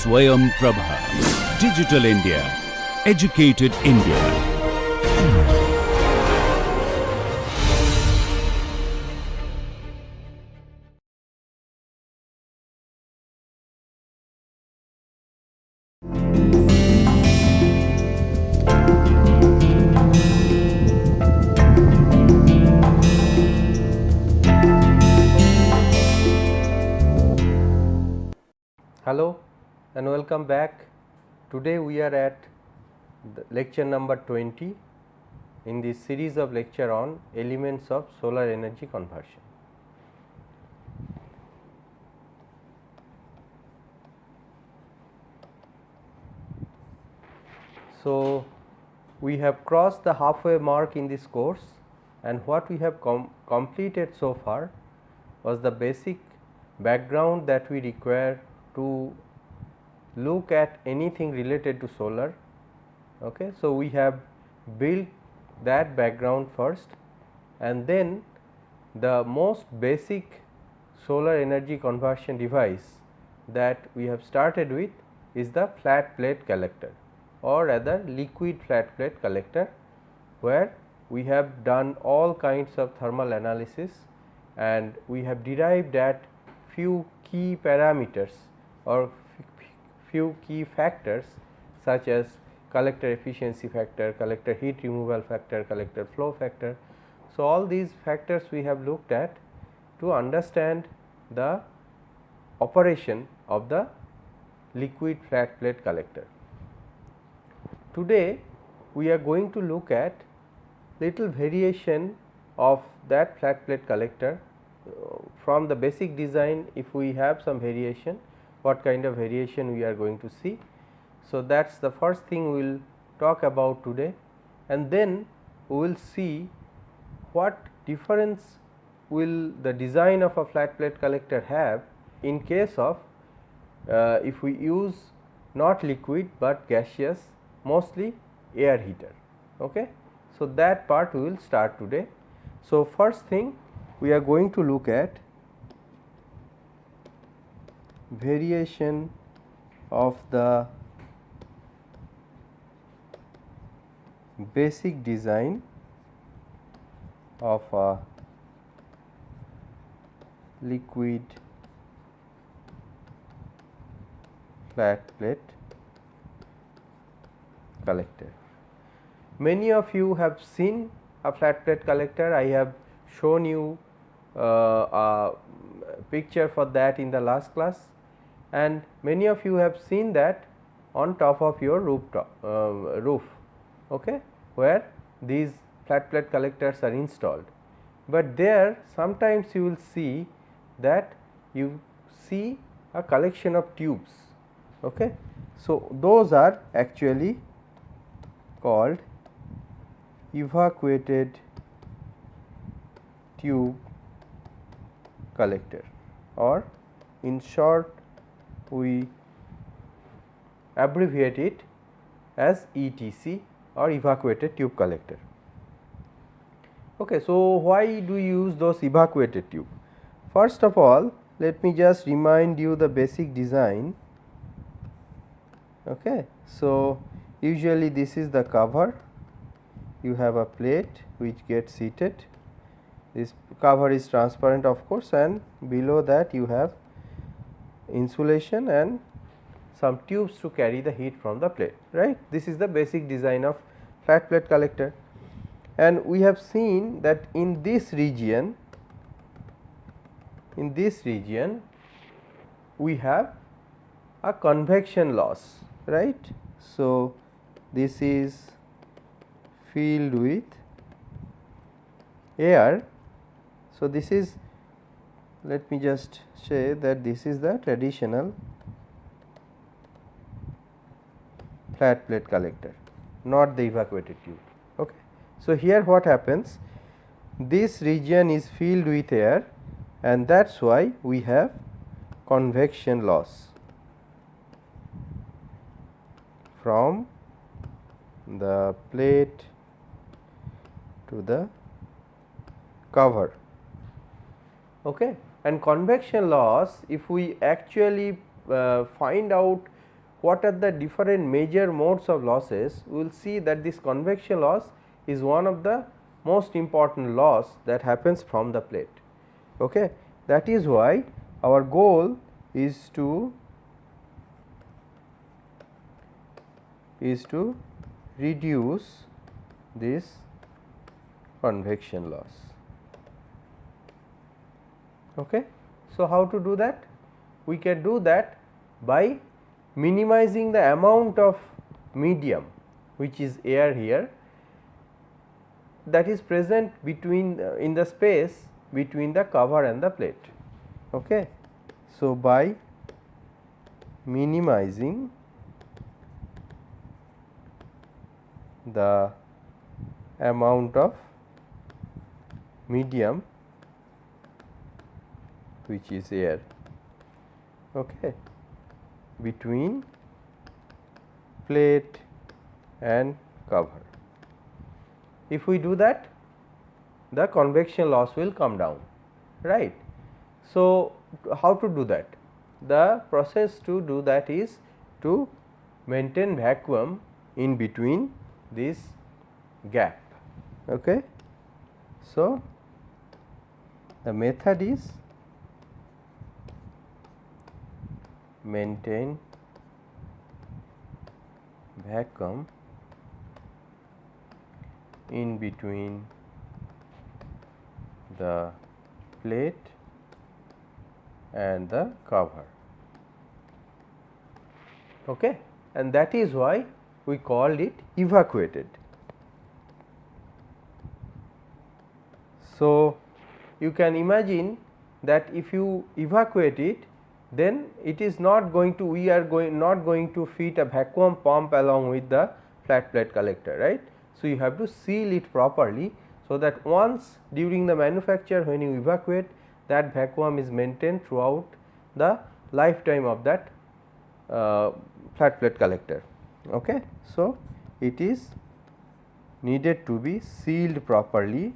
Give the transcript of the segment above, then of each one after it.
SwayamPrabha. Digital India. Educated India. Hello and welcome back. Today we are at the lecture number 20 in this series of lecture on elements of solar energy conversion. So, we have crossed the halfway mark in this course, and what we have completed so far was the basic background that we require to look at anything related to solar. Okay. So, we have built that background first, and then the most basic solar energy conversion device that we have started with is the flat plate collector, or rather liquid flat plate collector, where we have done all kinds of thermal analysis and we have derived at few key parameters or few key factors such as collector efficiency factor, collector heat removal factor, collector flow factor. So, all these factors we have looked at to understand the operation of the liquid flat plate collector. Today we are going to look at little variation of that flat plate collector from the basic design. If we have some variation, what kind of variation we are going to see. So, that is the first thing we will talk about today, and then we will see what difference will the design of a flat plate collector have in case of if we use not liquid but gaseous, mostly air heater. Okay. So, that part we will start today. So, first thing we are going to look at variation of the basic design of a liquid flat plate collector. Many of you have seen a flat plate collector. I have shown you a picture for that in the last class, and many of you have seen that on top of your roof, okay, where these flat plate collectors are installed. But there sometimes you will see that you see a collection of tubes. Okay. So, those are actually called evacuated tube collector, or in short we abbreviate it as ETC, or evacuated tube collector. Okay. So, why do you use those evacuated tube? First of all, let me just remind you the basic design. Okay. So, usually this is the cover, you have a plate which gets seated, this cover is transparent of course, and below that you have insulation and some tubes to carry the heat from the plate, right. This is the basic design of flat plate collector, and we have seen that in this region we have a convection loss, right. So, this is filled with air. So, this is, let me just say that this is the traditional flat plate collector, not the evacuated tube. Okay. So, here what happens, this region is filled with air, and that is why we have convection loss from the plate to the cover. Okay. And convection loss, if we actually find out what are the different major modes of losses, we will see that this convection loss is one of the most important loss that happens from the plate. Okay. That is why our goal is to reduce this convection loss. Okay. So, how to do that? We can do that by minimizing the amount of medium, which is air here, that is present between in the space between the cover and the plate. Okay. So, by minimizing the amount of medium, which is air, okay, between plate and cover. If we do that, the convection loss will come down, right. So, how to do that? The process to do that is to maintain vacuum in between this gap. Okay. So, the method is maintain vacuum in between the plate and the cover. Okay. And that is why we called it evacuated. So, you can imagine that if you evacuate it, then it is not going to, we are not going to fit a vacuum pump along with the flat plate collector, right. So, you have to seal it properly, so that once during the manufacture when you evacuate, that vacuum is maintained throughout the lifetime of that flat plate collector. Okay. So, it is needed to be sealed properly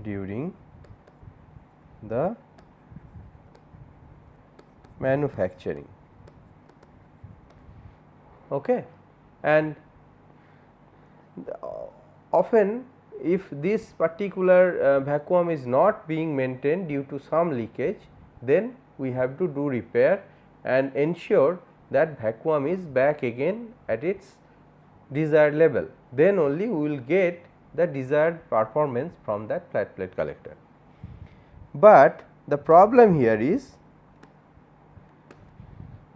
during the manufacturing. Okay. And often if this particular vacuum is not being maintained due to some leakage, then we have to do repair and ensure that vacuum is back again at its desired level. Then only we will get the desired performance from that flat plate collector. But the problem here is,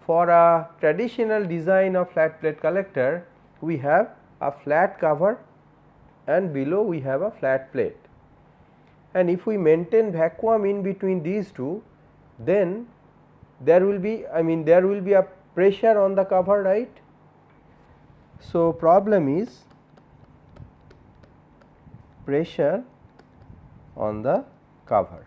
for a traditional design of flat plate collector, we have a flat cover and below we have a flat plate, and if we maintain vacuum in between these two, then there will be, there will be a pressure on the cover, right. So, problem is pressure on the cover.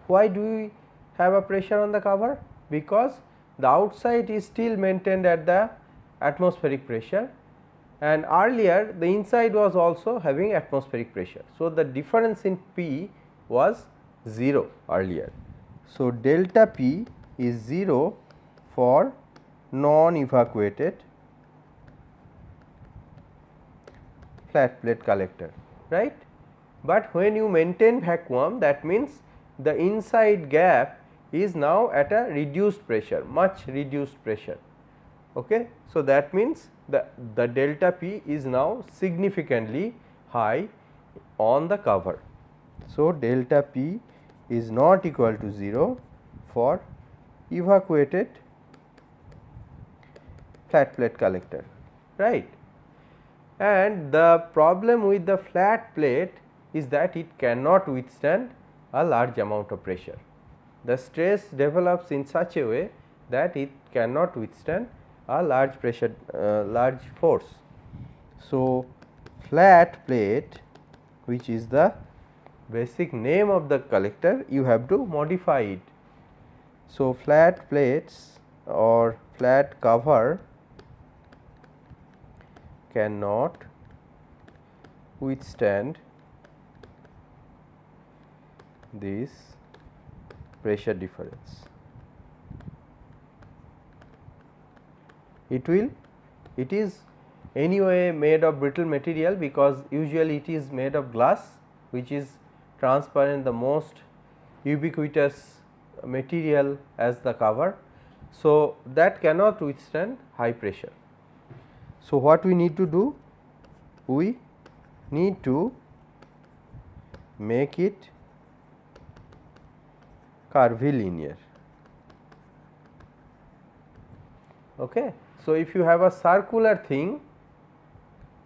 Why do we have a pressure on the cover? Because the outside is still maintained at the atmospheric pressure, and earlier the inside was also having atmospheric pressure. So, the difference in P was 0 earlier. So, delta P is 0 for non evacuated flat plate collector, right. But when you maintain vacuum, that means the inside gap is now at a reduced pressure, much reduced pressure. Okay. So, that means the delta P is now significantly high on the cover. So, delta P is not equal to 0 for evacuated flat plate collector, right. And the problem with the flat plate is that it cannot withstand a large amount of pressure. The stress develops in such a way that it cannot withstand a large pressure, large force. So, flat plate, which is the basic name of the collector, you have to modify it. So, flat plates or flat cover cannot withstand this pressure difference. it is anyway made of brittle material, because usually it is made of glass, which is transparent, the most ubiquitous material as the cover. So, that cannot withstand high pressure. So, what we need to do? We need to make it curvilinear. Okay. So, if you have a circular thing,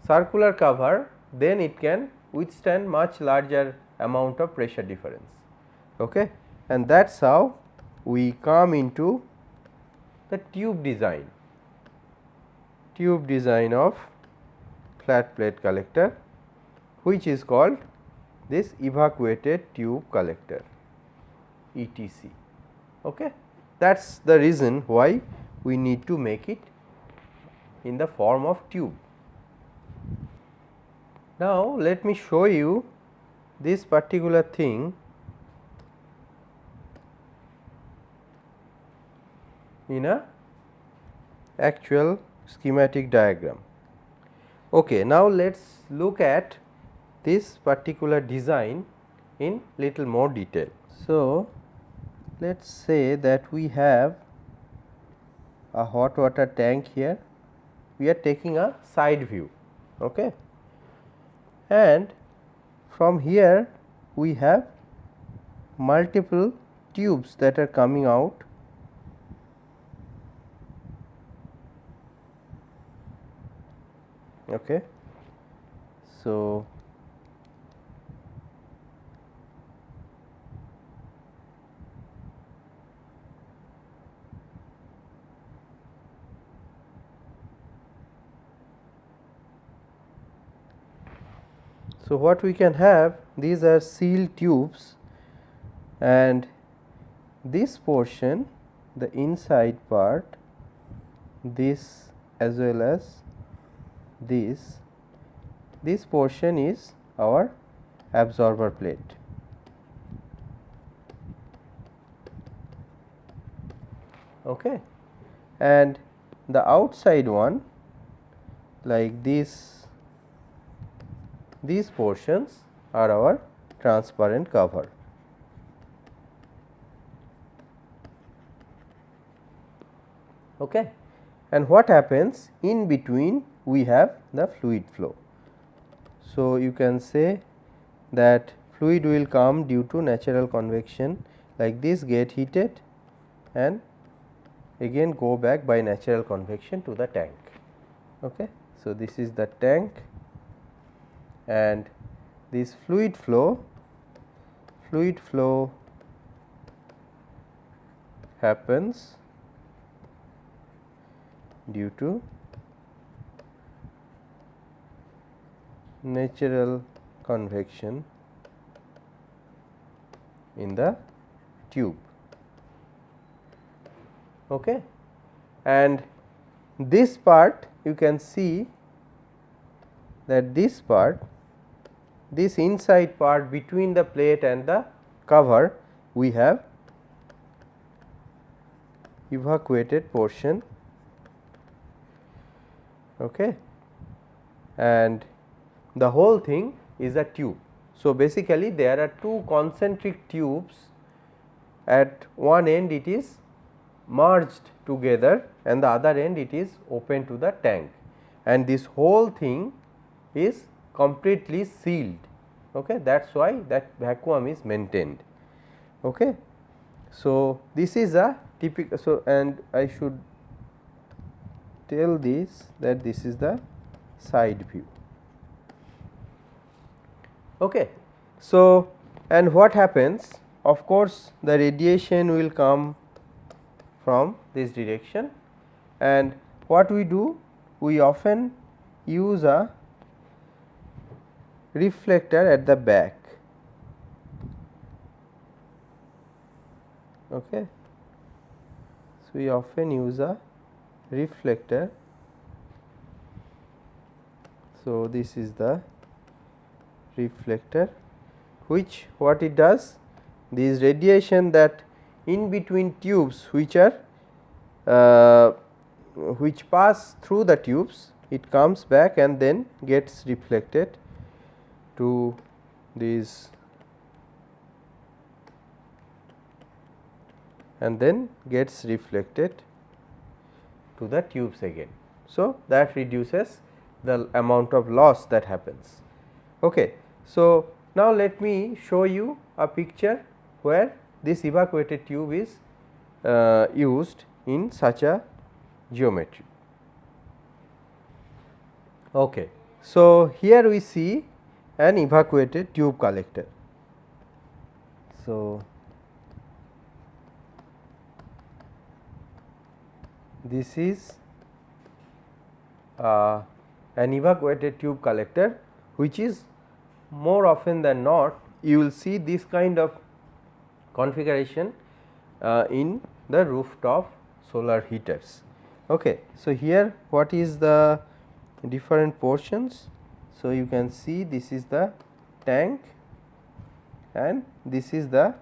circular cover, then it can withstand much larger amount of pressure difference. Okay. And that is how we come into the tube design of flat plate collector, which is called this evacuated tube collector, ETC. Okay. That is the reason why we need to make it in the form of tube. Now, let me show you this particular thing in a actual schematic diagram. Okay, now let us look at this particular design in little more detail. So, let us say that we have a hot water tank here, we are taking a side view. Okay. And from here we have multiple tubes that are coming out. Okay. So, what we can have, these are sealed tubes, and this portion, the inside part, this as well as this portion is our absorber plate. Okay. And the outside one, like these portions are our transparent cover. Okay. And what happens in between, we have the fluid flow. So, you can say that fluid will come due to natural convection, like this get heated and again go back by natural convection to the tank. Okay. So, this is the tank, and this fluid flow happens due to natural convection in the tube. Okay. And this part, you can see that this part, this inside part between the plate and the cover, we have evacuated portion. Okay. And the whole thing is a tube. So, basically there are two concentric tubes, at one end it is merged together and the other end it is open to the tank, and this whole thing is completely sealed. Okay. That is why that vacuum is maintained. Okay. So, this is a typical, so and I should tell this that this is the side view. Okay. So, and what happens, of course, the radiation will come from this direction, and what we do, we often use a reflector at the back. Okay. So, we often use a reflector. So, this is the reflector, which what it does, these radiation that in between tubes which are which pass through the tubes, it comes back and then gets reflected to these and then gets reflected to the tubes again. So, that reduces the amount of loss that happens. Okay. So, now let me show you a picture where this evacuated tube is used in such a geometry. Okay. So, here we see an evacuated tube collector. So, this is an evacuated tube collector, which is more often than not you will see this kind of configuration in the rooftop solar heaters. Okay. So, here what is the different portions? So, you can see this is the tank and this is the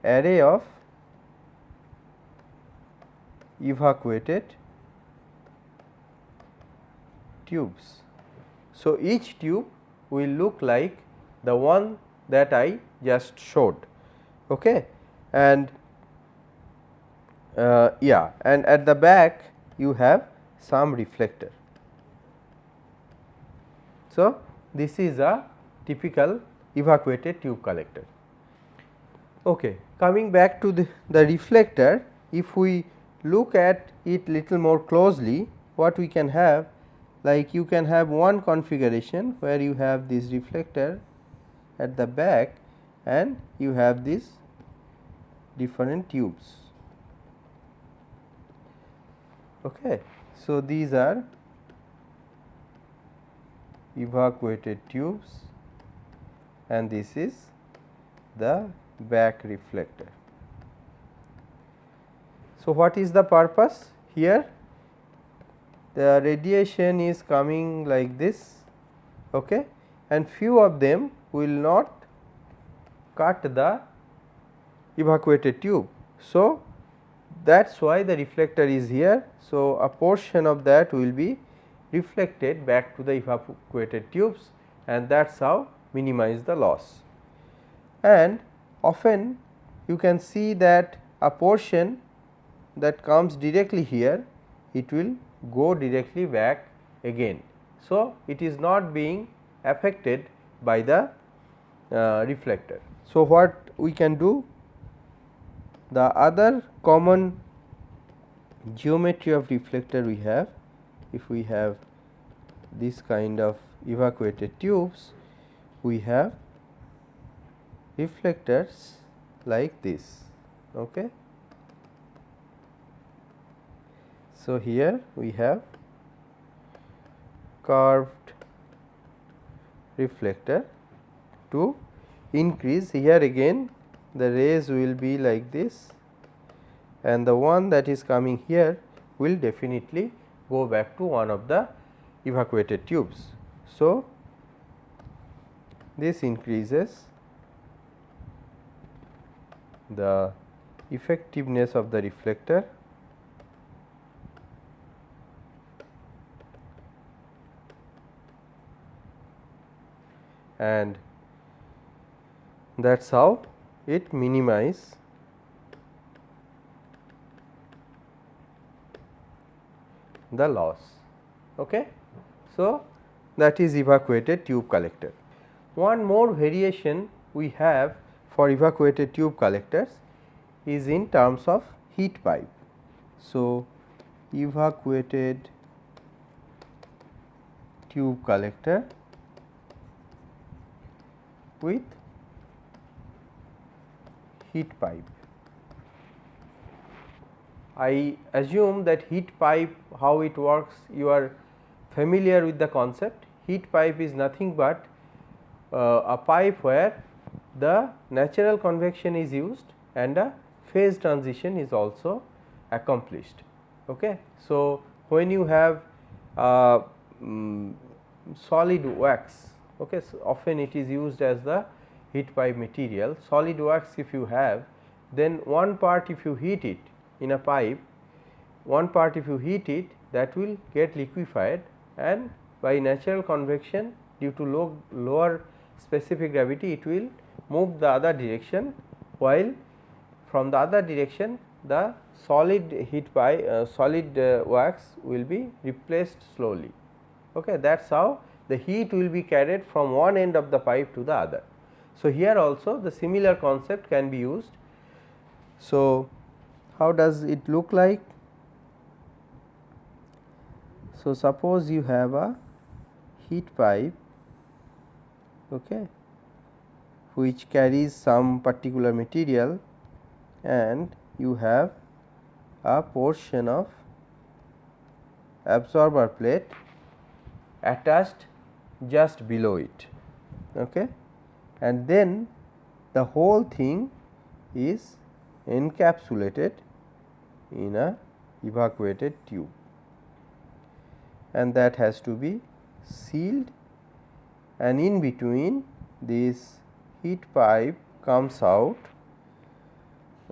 array of evacuated tubes. So, each tube will look like the one that I just showed. Okay. And and at the back you have some reflector. So, this is a typical evacuated tube collector. Okay. Coming back to the reflector, if we look at it little more closely, what we can have, like you can have one configuration where you have this reflector at the back and you have these different tubes. Okay. So, these are evacuated tubes and this is the back reflector. So, what is the purpose here? The radiation is coming like this, okay, and few of them will not cut the evacuated tube. So, that is why the reflector is here. So, a portion of that will be reflected back to the evacuated tubes and that is how minimize the loss. And often you can see that a portion that comes directly here, it will go directly back again. So, it is not being affected by the reflector. So, what we can do? The other common geometry of reflector we have, if we have this kind of evacuated tubes, we have reflectors like this. Okay. So, here we have curved reflector. To increase, here again the rays will be like this and the one that is coming here will definitely go back to one of the evacuated tubes. So, this increases the effectiveness of the reflector and that is how it minimize the loss. Okay. So, that is evacuated tube collector. One more variation we have for evacuated tube collectors is in terms of heat pipe. So, evacuated tube collector with heat pipe. I assume that heat pipe, how it works, you are familiar with the concept. Heat pipe is nothing but a pipe where the natural convection is used and a phase transition is also accomplished. Okay. So, when you have solid wax, okay, so often it is used as the heat pipe material. Solid wax if you have, then one part if you heat it in a pipe, one part if you heat it, that will get liquefied, and by natural convection due to lower specific gravity it will move the other direction, while from the other direction the solid wax will be replaced slowly. Okay. That is how the heat will be carried from one end of the pipe to the other. So, here also the similar concept can be used. So, how does it look like? So, suppose you have a heat pipe, okay, which carries some particular material, and you have a portion of absorber plate attached just below it, okay, and then the whole thing is encapsulated in a evacuated tube, and that has to be sealed, and in between this heat pipe comes out,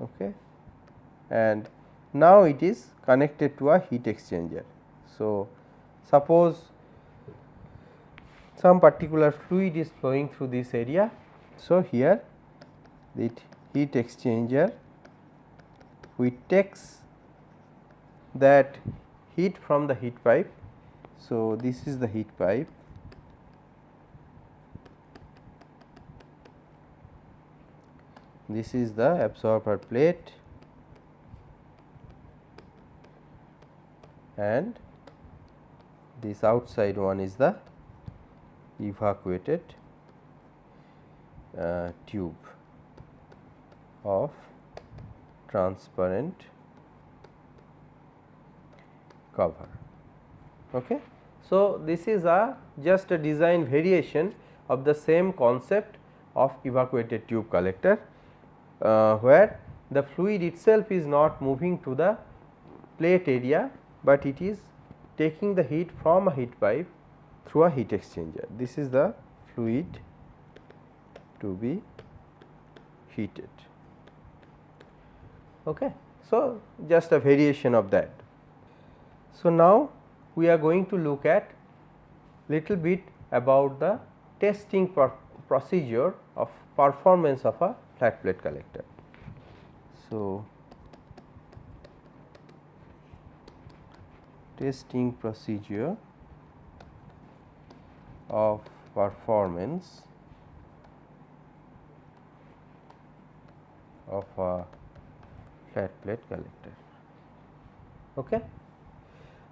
okay, and now it is connected to a heat exchanger. So, suppose some particular fluid is flowing through this area. So, here the heat exchanger which takes that heat from the heat pipe. So, this is the heat pipe, this is the absorber plate, and this outside one is the evacuated tube of transparent cover. Okay. So, this is just a design variation of the same concept of evacuated tube collector, where the fluid itself is not moving to the plate area, but it is taking the heat from a heat pipe through a heat exchanger. This is the fluid to be heated. Okay. So, just a variation of that. So, now we are going to look at little bit about the testing procedure of performance of a flat plate collector. So, testing procedure of performance of a flat plate collector. Okay.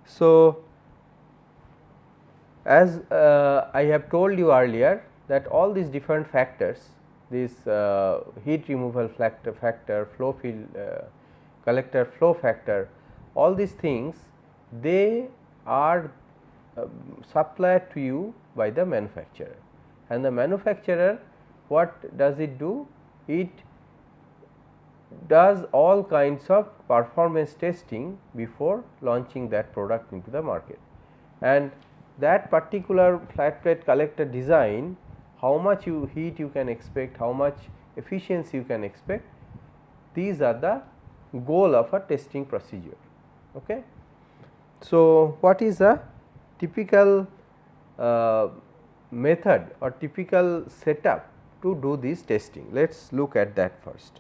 So, as I have told you earlier that all these different factors, this heat removal factor, flow field collector flow factor, all these things they are supplied to you by the manufacturer, and the manufacturer what does it do? It does all kinds of performance testing before launching that product into the market, and that particular flat plate collector design, how much heat you can expect, how much efficiency you can expect, these are the goal of a testing procedure. Okay. So, what is a typical method or typical setup to do this testing? Let us look at that first.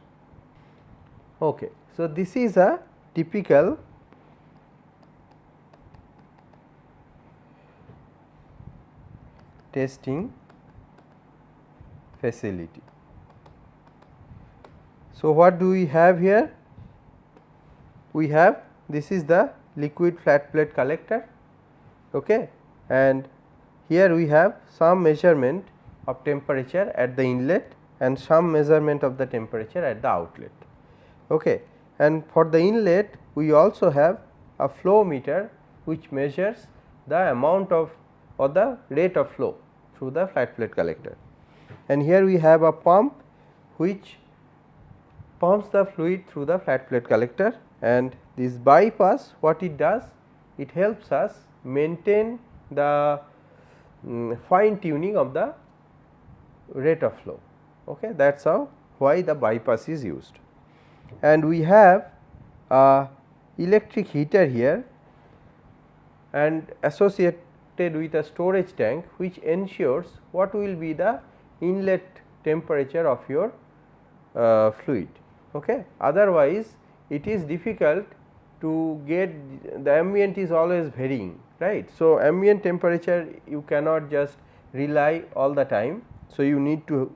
Okay. So, this is a typical testing facility. So, what do we have here? We have, this is the liquid flat plate collector, okay, and here we have some measurement of temperature at the inlet and some measurement of the temperature at the outlet. Okay. And for the inlet we also have a flow meter which measures the amount of or the rate of flow through the flat plate collector, and here we have a pump which pumps the fluid through the flat plate collector, and this bypass what it does? It helps us maintain the fine tuning of the rate of flow. Okay. That is how why the bypass is used. And we have a electric heater here and associated with a storage tank which ensures what will be the inlet temperature of your fluid. Okay. Otherwise, it is difficult to get, the ambient is always varying, right. So, ambient temperature you cannot just rely all the time. So, you need to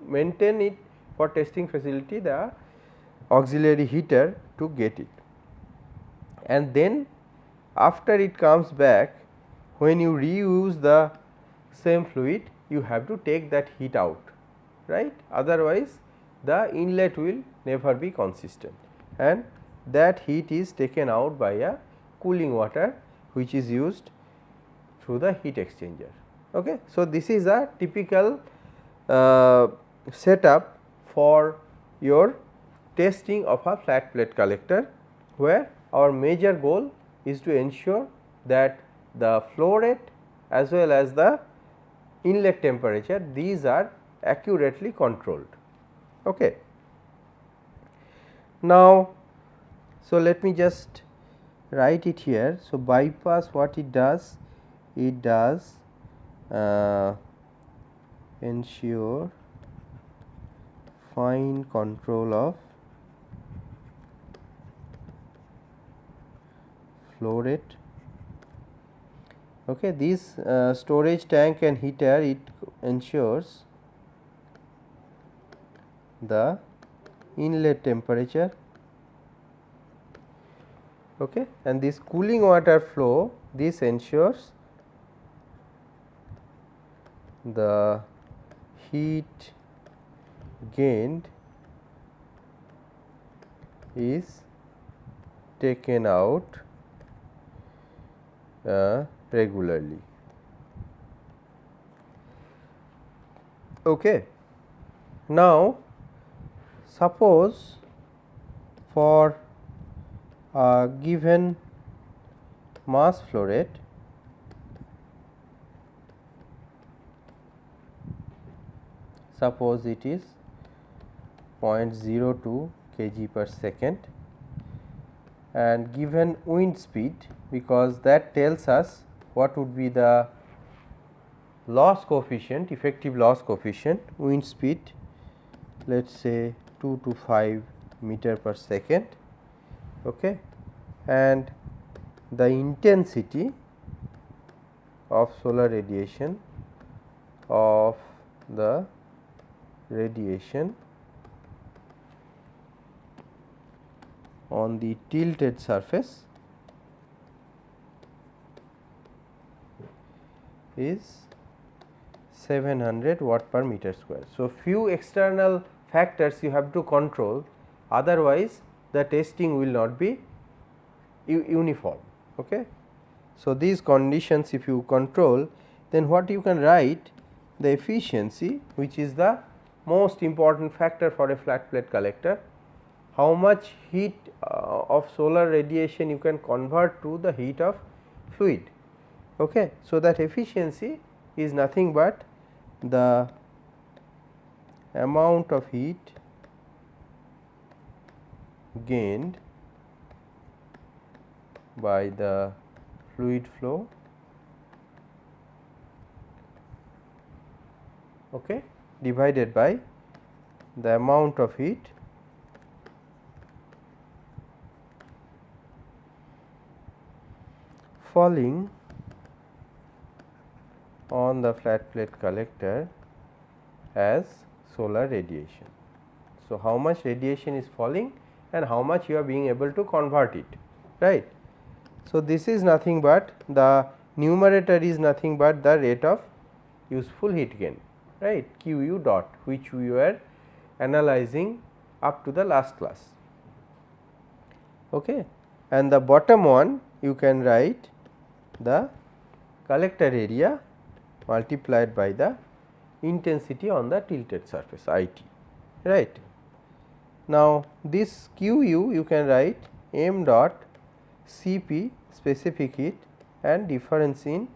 maintain it for testing facility, the auxiliary heater to get it. And then after it comes back, when you reuse the same fluid, you have to take that heat out, right. Otherwise, the inlet will never be consistent, and that heat is taken out by a cooling water which is used through the heat exchanger. Okay. So, this is a typical setup for your testing of a flat plate collector, where our major goal is to ensure that the flow rate as well as the inlet temperature, these are accurately controlled. Okay. Now, so let me just write it here. So, bypass, what it does? It does ensure fine control of flow rate. Okay. This storage tank and heater, it ensures the inlet temperature, okay, and this cooling water flow, this ensures the heat gained is taken out regularly. Okay. Now, suppose for a given mass flow rate, suppose it is 0.02 kg per second, and given wind speed, because that tells us what would be the loss coefficient, effective loss coefficient, wind speed, let us say 2 to 5 meter per second, okay, and the intensity of solar radiation of the radiation on the tilted surface is 700 watt per meter square. So, few external factors you have to control, otherwise the testing will not be uniform. Okay. So, these conditions if you control, then what you can write, the efficiency, which is the most important factor for a flat plate collector, how much heat of solar radiation you can convert to the heat of fluid. Okay. So, that efficiency is nothing but the amount of heat gained by the fluid flow, okay, divided by the amount of heat falling on the flat plate collector as solar radiation. So, how much radiation is falling and how much you are being able to convert it, right. So, this is nothing but the numerator is nothing but the rate of useful heat gain, right, QU dot, which we were analyzing up to the last class. Okay. And the bottom one you can write the collector area multiplied by the intensity on the tilted surface IT, right. Now, this QU you can write m dot Cp specific heat and difference in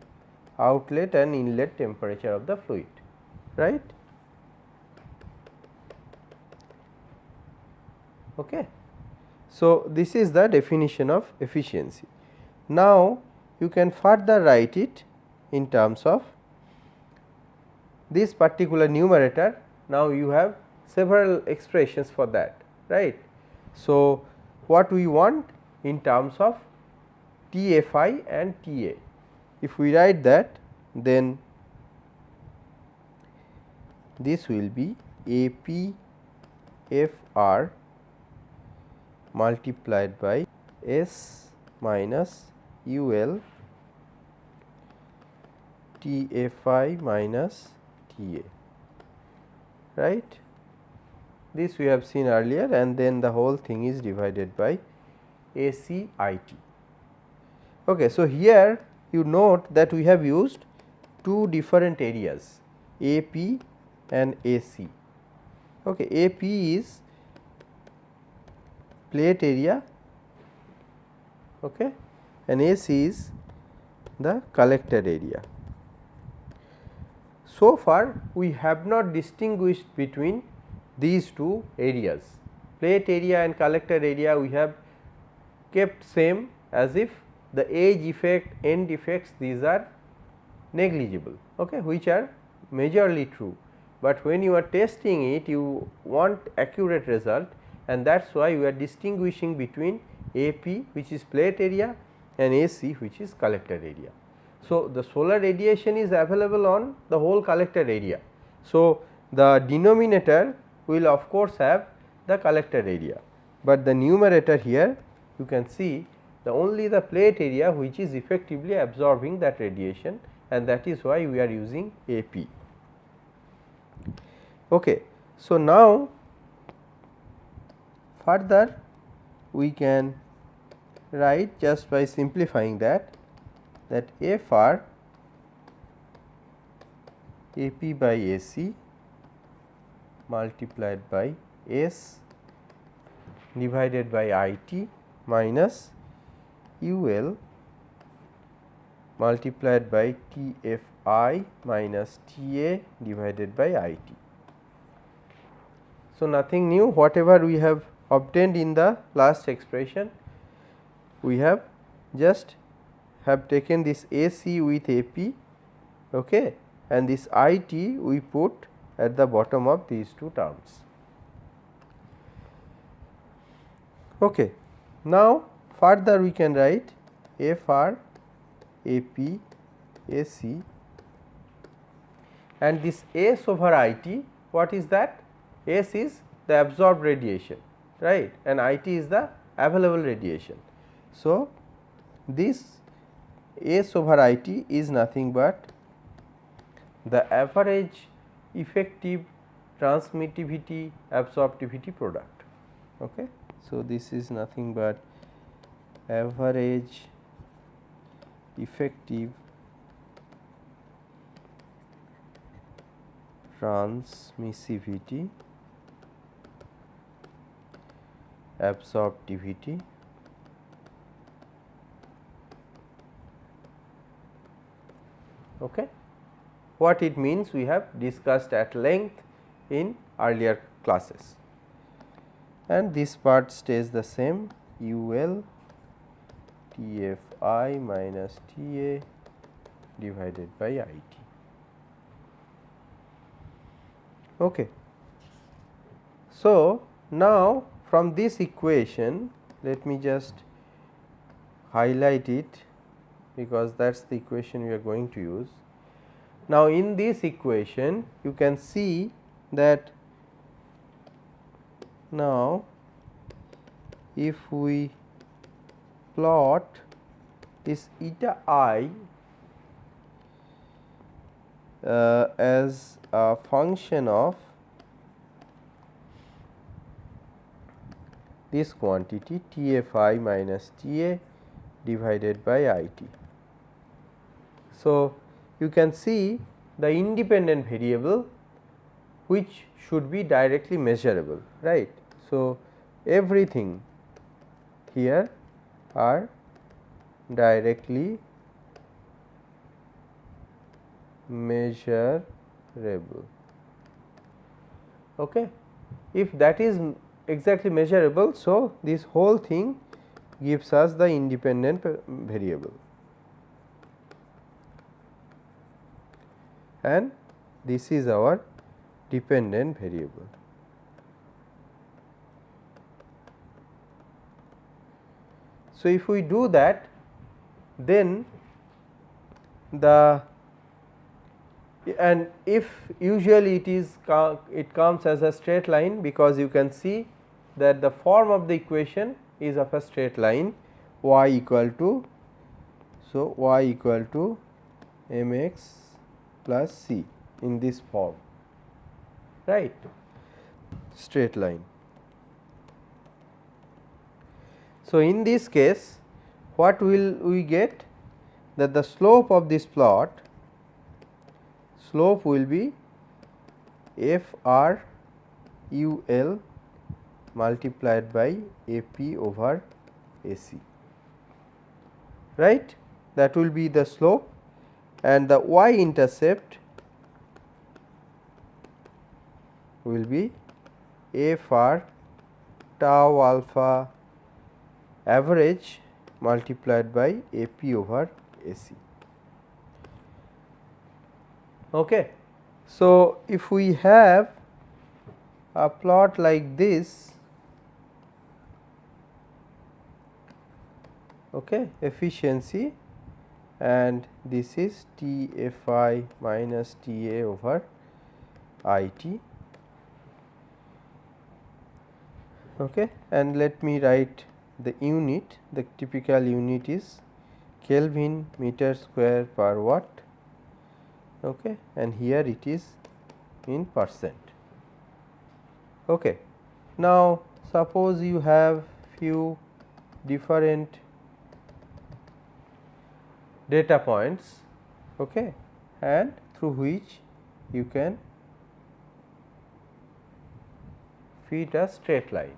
outlet and inlet temperature of the fluid, right. Okay. So, this is the definition of efficiency. Now, you can further write it in terms of this particular numerator. Now, you have several expressions for that, right. So, what we want in terms of TFI and TA. If we write that, then this will be APFR multiplied by S minus UL TFI minus TA, right. This we have seen earlier, and then the whole thing is divided by ACIT. Okay, so, here you note that we have used two different areas, AP and AC. Okay, AP is plate area, okay, and AC is the collector area. So far, we have not distinguished between these two areas. Plate area and collector area we have kept same, as if the edge effect, end effects, these are negligible, okay, which are majorly true. But when you are testing it, you want accurate result, and that is why we are distinguishing between AP, which is plate area, and AC, which is collector area. So, the solar radiation is available on the whole collector area. So, the denominator will of course have the collector area, but the numerator here you can see the only the plate area which is effectively absorbing that radiation, and that is why we are using AP. Okay. So, now further we can write just by simplifying that FR AP by AC multiplied by S divided by IT minus UL multiplied by TFI minus TA divided by IT. So, nothing new, whatever we have obtained in the last expression, we have just have taken this AC with AP, okay, and this IT we put at the bottom of these two terms. Okay. Now, further we can write FR AP AC, and this S over IT, what is that? S is the absorbed radiation, right, and IT is the available radiation. So, this S over IT is nothing but the average effective transmittivity absorptivity product. Okay. So, this is nothing but average effective transmissivity absorptivity okay. What it means we have discussed at length in earlier classes, and this part stays the same, UL TFI minus TA divided by IT. Okay. So, now from this equation, let me just highlight it, because that is the equation we are going to use. Now, in this equation you can see that now if we plot this eta I as a function of this quantity TFI minus TA divided by IT. So, you can see the independent variable which should be directly measurable, right. So, everything here are directly measurable. Okay. If that is exactly measurable, so this whole thing gives us the independent variable. and this is our dependent variable. So, if we do that, then the and if usually it comes as a straight line, because you can see that the form of the equation is of a straight line, y equal to, so y equal to mx plus c in this form, right, straight line. So, in this case what will we get, that the slope of this plot, slope will be f r u l multiplied by a p over a c, right, that will be the slope, and the y intercept will be f r tau alpha average multiplied by a p over a c. Okay. So, if we have a plot like this, okay, efficiency, and this is T f I minus T a over I t, okay, and let me write the unit. The typical unit is Kelvin meter square per watt, okay, and here it is in percent. Okay. Now, suppose you have few different data points, okay, and through which you can fit a straight line.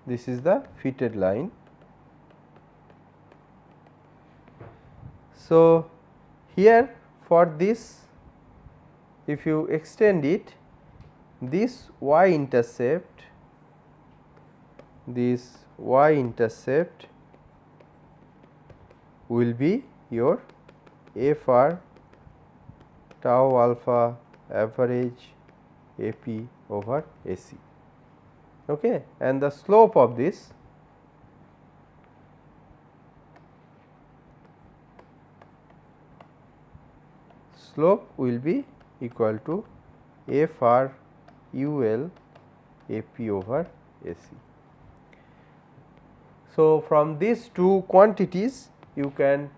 This is the fitted line. So, here for this, if you extend it, this y intercept will be your f r tau alpha average a p over a c, okay, and the slope of this will be equal to f r u l a p over a c. So, from these two quantities you can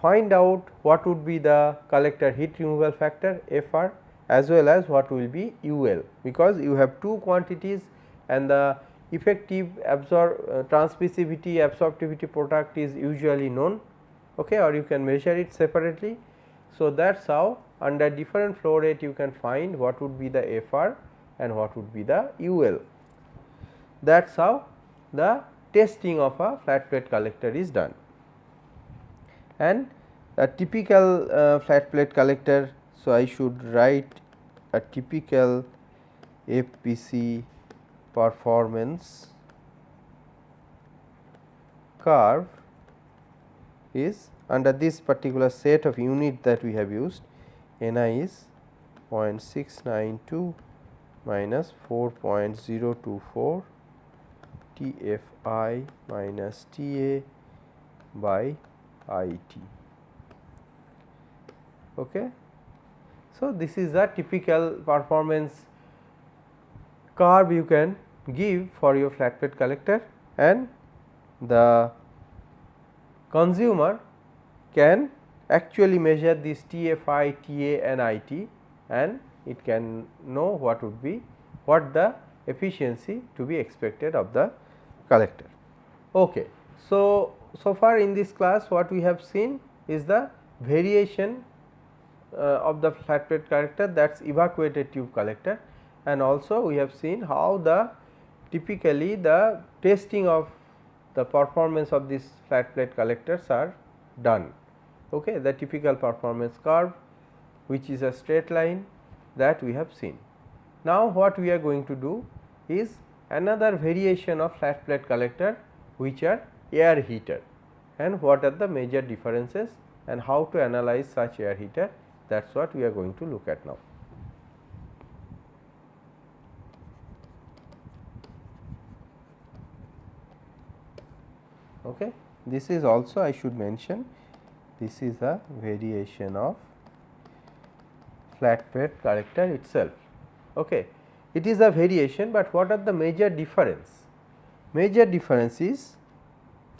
find out what would be the collector heat removal factor f r, as well as what will be u l, because you have two quantities and the effective transmissivity absorptivity product is usually known, okay, or you can measure it separately. So, that is how under different flow rate you can find what would be the f r and what would be the u l. That is how the testing of a flat plate collector is done. And a typical flat plate collector, so I should write a typical FPC performance curve is under this particular set of unit that we have used. Ni is 0.692 minus 4.024 TFI minus TA by IT. Okay. So, this is a typical performance curve you can give for your flat plate collector, and the consumer can actually measure this TFI, TA and IT, and it can know what would be the efficiency to be expected of the collector. Okay. So, so far in this class what we have seen is the variation of the flat plate collector, that is evacuated tube collector, and also we have seen how the typically the testing of the performance of these flat plate collectors are done. Okay. The typical performance curve, which is a straight line, that we have seen. Now, what we are going to do is another variation of flat plate collector, which are air heater, and what are the major differences and how to analyze such air heater, that is what we are going to look at now. Okay. This is also, I should mention, this is a variation of flat plate collector itself. Okay. It is a variation, but what are the major difference? Major difference is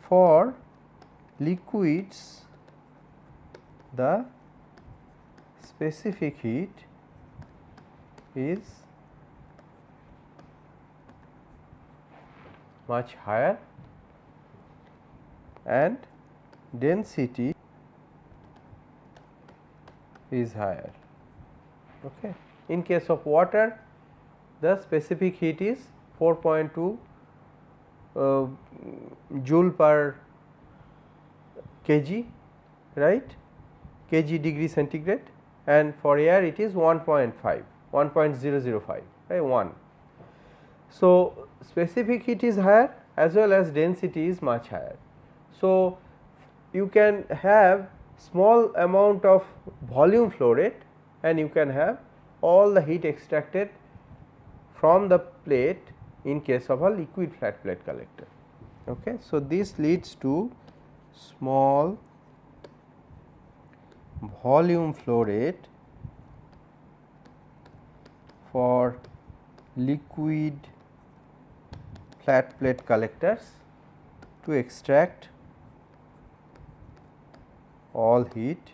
for liquids the specific heat is much higher and density is higher. Okay. In case of water, the specific heat is 4.2 joule per kg, right, kg degree centigrade, and for air it is 1.5, 1.005, right, 1. So, specific heat is higher as well as density is much higher. So, you can have small amount of volume flow rate and you can have all the heat extracted from the plate in case of a liquid flat plate collector. Okay. So, this leads to small volume flow rate for liquid flat plate collectors to extract all heat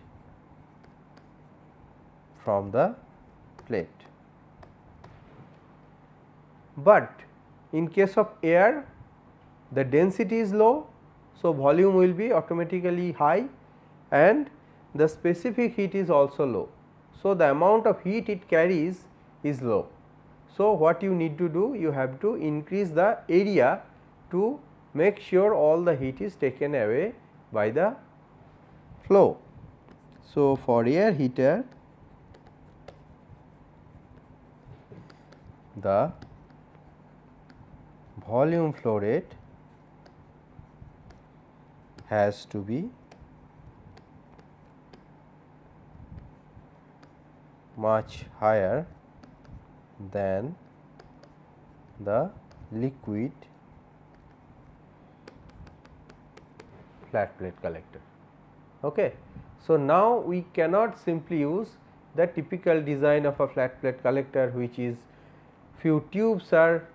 from the plate. But in case of air, the density is low, so volume will be automatically high and the specific heat is also low. So, the amount of heat it carries is low. So, what you need to do? You have to increase the area to make sure all the heat is taken away by the flow. So, for air heater, the volume flow rate has to be much higher than the liquid flat plate collector. Okay. So, now we cannot simply use the typical design of a flat plate collector, which is few tubes are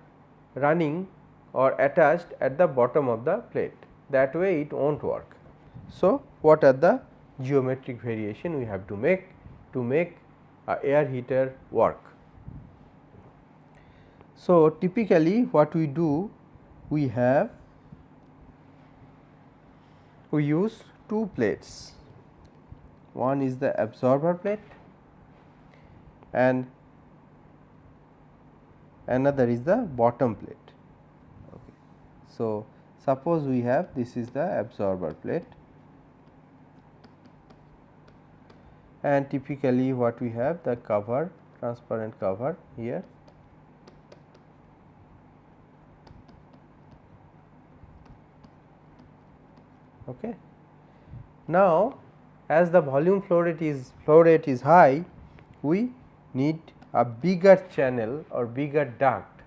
running or attached at the bottom of the plate. That way it will not work. So, what are the geometric variation we have to make a air heater work? So, typically what we do, we use two plates. One is the absorber plate and another is the bottom plate. Okay. So, suppose we have, this is the absorber plate and typically what we have, the cover, transparent cover here. Okay. Now, as the volume flow rate is high, we need a bigger channel or bigger duct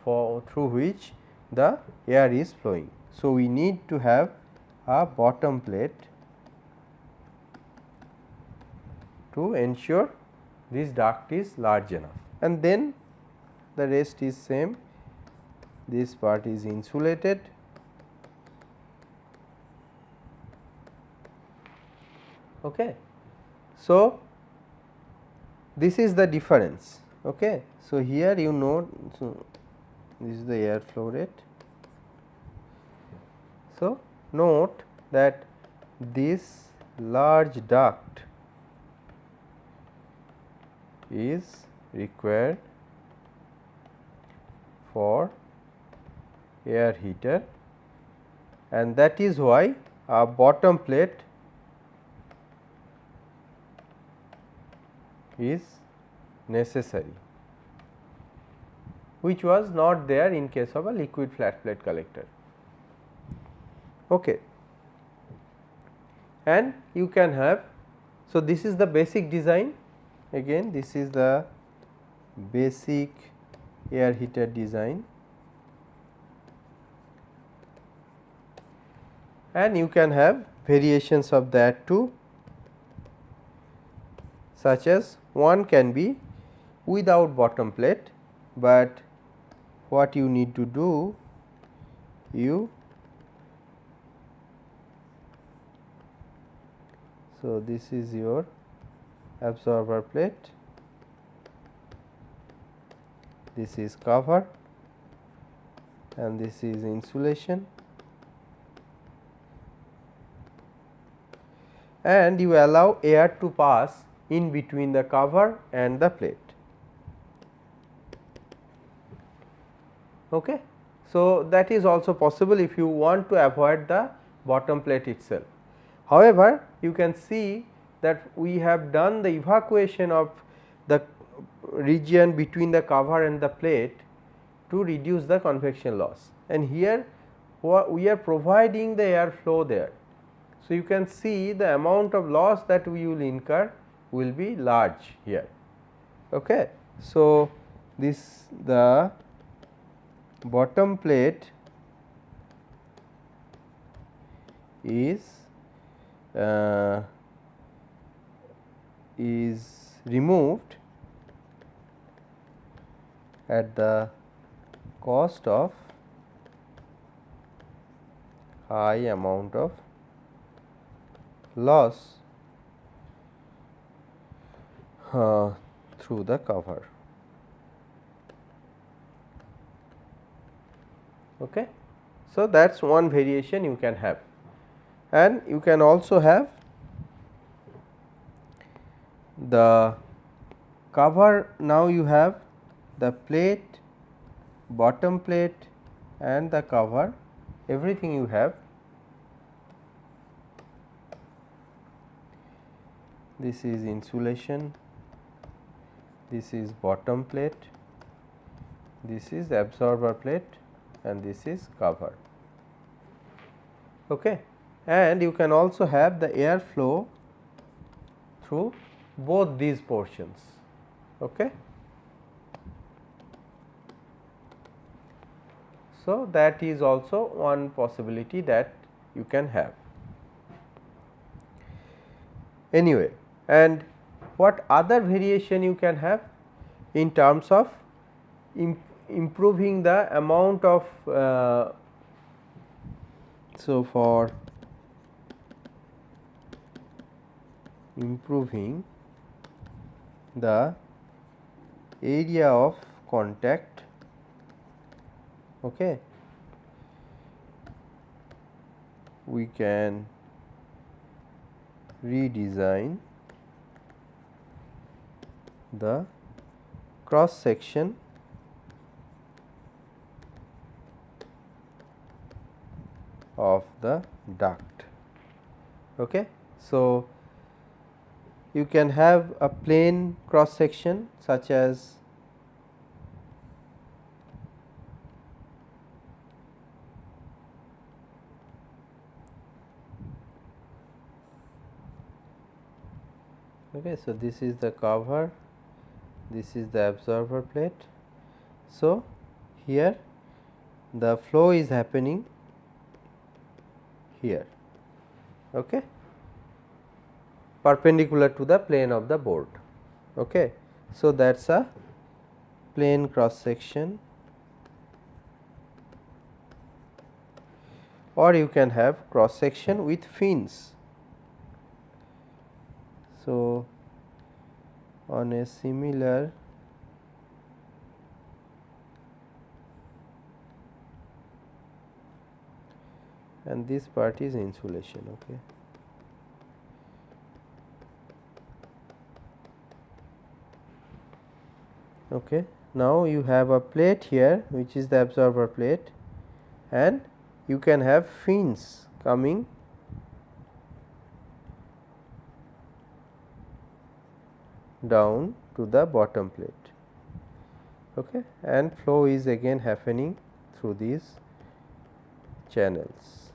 through which the air is flowing. So, we need to have a bottom plate to ensure this duct is large enough, and then the rest is same. This part is insulated. Okay. So, this is the difference. Okay. So, here you know, so this is the air flow rate. So, note that this large duct is required for air heater, and that is why a bottom plate is necessary, which was not there in case of a liquid flat plate collector. Okay. And you can have So, this is the basic design, again this is the basic air heater design, and you can have variations of that too, such as one can be without bottom plate, but what you need to do, so this is your absorber plate, this is cover and this is insulation, and you allow air to pass in between the cover and the plate. Okay. So, that is also possible if you want to avoid the bottom plate itself. However, you can see that we have done the evacuation of the region between the cover and the plate to reduce the convection loss, and here we are providing the air flow there. So, you can see the amount of loss that we will incur will be large here. Okay. So, this the bottom plate is removed at the cost of high amount of loss through the cover. Okay. So, that is one variation you can have, and you can also have the cover. Now, you have the plate, bottom plate and the cover, everything you have. This is insulation, this is bottom plate, this is absorber plate and this is cover. Okay. And you can also have the air flow through both these portions. Okay. So, that is also one possibility that you can have. Anyway, and what other variation you can have in terms of improving the amount of so for improving the area of contact, okay, we can redesign the cross section of the duct. Okay. So, you can have a plain cross section such as okay. So, this is the cover, this is the absorber plate. So, here the flow is happening here, okay, perpendicular to the plane of the board. Okay. So, that is a plane cross section, or you can have cross section with fins. So, on a similar and this part is insulation. Okay. Okay. Now, you have a plate here which is the absorber plate, and you can have fins coming down to the bottom plate, okay, and flow is again happening through these channels.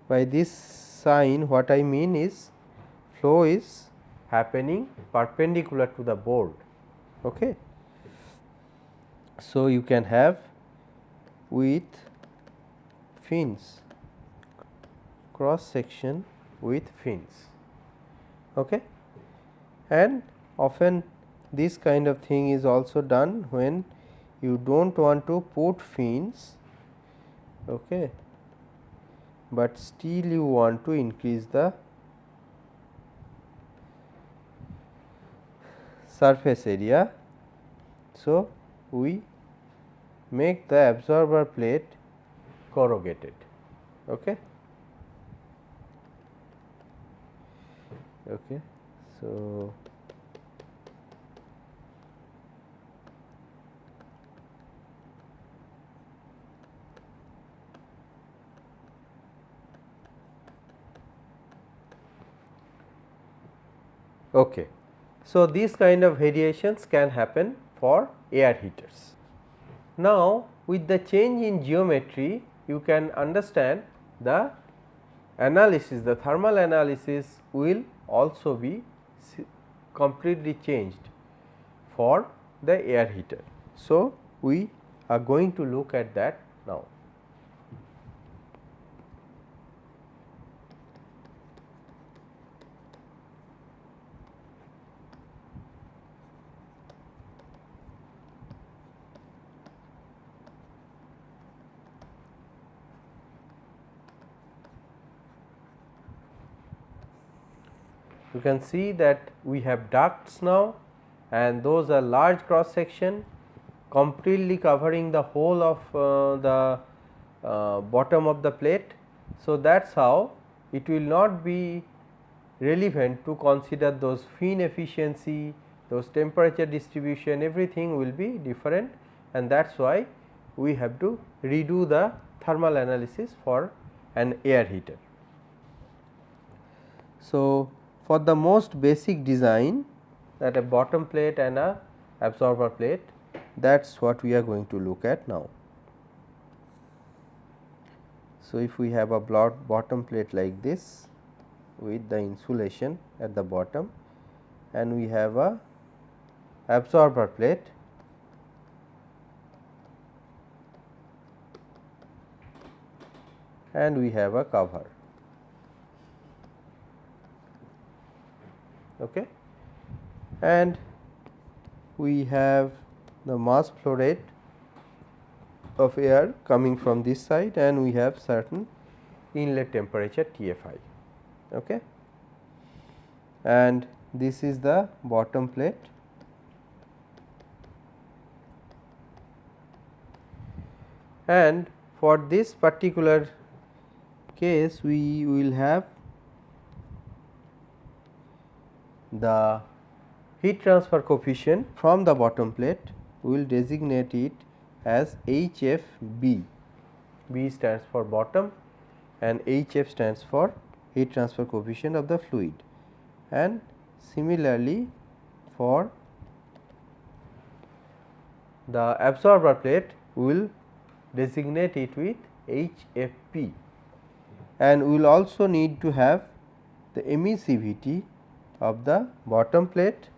By this sign, what I mean is flow is happening perpendicular to the board. Okay. So, you can have with fins, cross section with fins. Okay. And often this kind of thing is also done when you do not want to put fins, okay, but still you want to increase the surface area. So, we make the absorber plate corrugated. Okay. Okay. So, okay. So, these kind of variations can happen for air heaters. Now, with the change in geometry, you can understand the analysis, the thermal analysis will also be completely changed for the air heater. So, we are going to look at that now. You can see that we have ducts now, and those are large cross section completely covering the whole of the bottom of the plate. So, that is how it will not be relevant to consider those fin efficiency, those temperature distribution, everything will be different, and that is why we have to redo the thermal analysis for an air heater. So, for the most basic design, that a bottom plate and a absorber plate, that is what we are going to look at now. So, if we have a bottom plate like this with the insulation at the bottom, and we have a absorber plate, and we have a cover. Okay. And we have the mass flow rate of air coming from this side, and we have certain inlet temperature TFI. Okay. And this is the bottom plate, and for this particular case we will have the heat transfer coefficient from the bottom plate. We will designate it as HFB. B stands for bottom and HF stands for heat transfer coefficient of the fluid, and similarly for the absorber plate we will designate it with HFP, and we will also need to have the emissivity of the bottom plate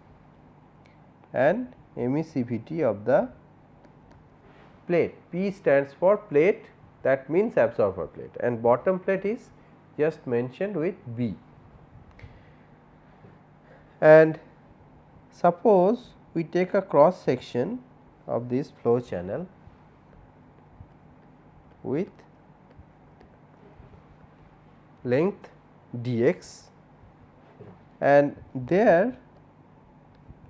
and emissivity of the plate. P stands for plate, that means absorber plate, and bottom plate is just mentioned with B. And suppose we take a cross section of this flow channel with length dx, and there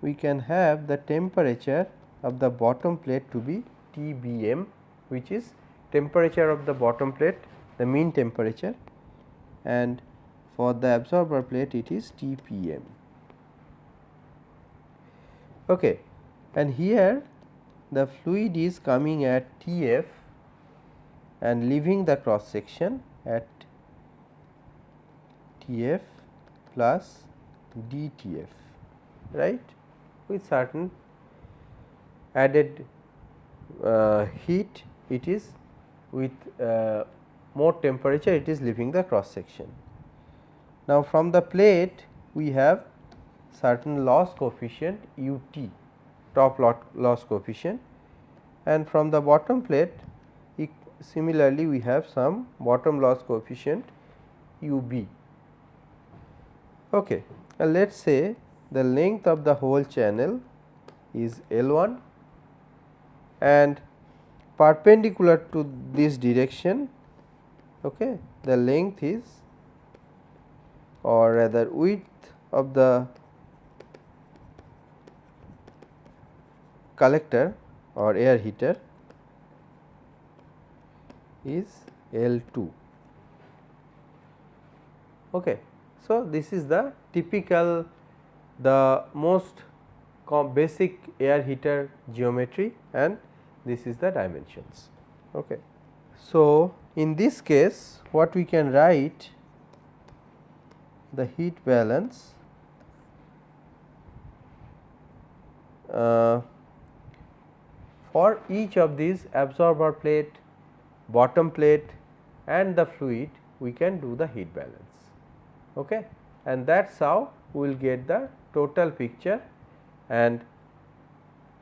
we can have the temperature of the bottom plate to be TBM, which is temperature of the bottom plate, the mean temperature, and for the absorber plate it is TPM. Okay. And here the fluid is coming at TF and leaving the cross section at TF plus DTF, right, with certain added heat, it is with more temperature, it is leaving the cross section. Now, from the plate we have certain loss coefficient u t, top loss coefficient, and from the bottom plate similarly we have some bottom loss coefficient u b. Okay. Now, let us say the length of the whole channel is L 1 and perpendicular to this direction, okay, the length is, or rather width of the collector or air heater is L 2. Okay. So, this is the typical, the most basic air heater geometry, and this is the dimensions. Okay. So, in this case what we can write, the heat balance for each of these absorber plate, bottom plate and the fluid, we can do the heat balance. Okay. And that is how we will get the total picture, and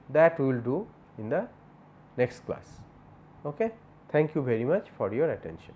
that we will do in the next class. Okay. Thank you very much for your attention.